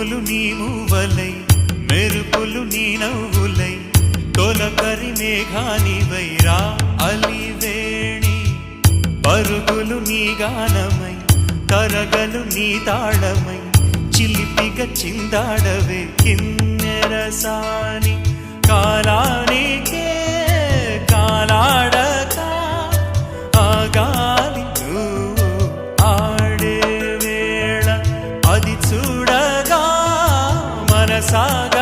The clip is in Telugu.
ఉరుములు నీ మూవలై మెరుపులు నీ నవ్వులై తొలకరి మేఘానివై రా అలివేణి పరుగులు నీ గానమై తరగలు నీ తాళమై చిలిపిగా చిందాడవే కిన్నెరసాని కాలానికే కాలాడక ఆగాలి నువ్వు ఆడే వేళ అది చూడగా మనసాగ